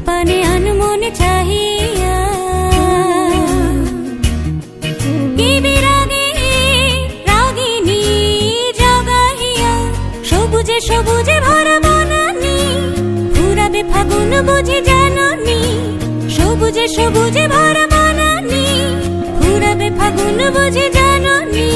পানে আনমনে চাহিয়া কি বিরাগে রাগিনী জগাইয়া সবুজে সবুজে ভরা বনানি ফুরাবে ফাগুন বুঝি জাননি সবুজে সবুজে ভরা বনানি ফুরাবে ফাগুন বুঝি জাননি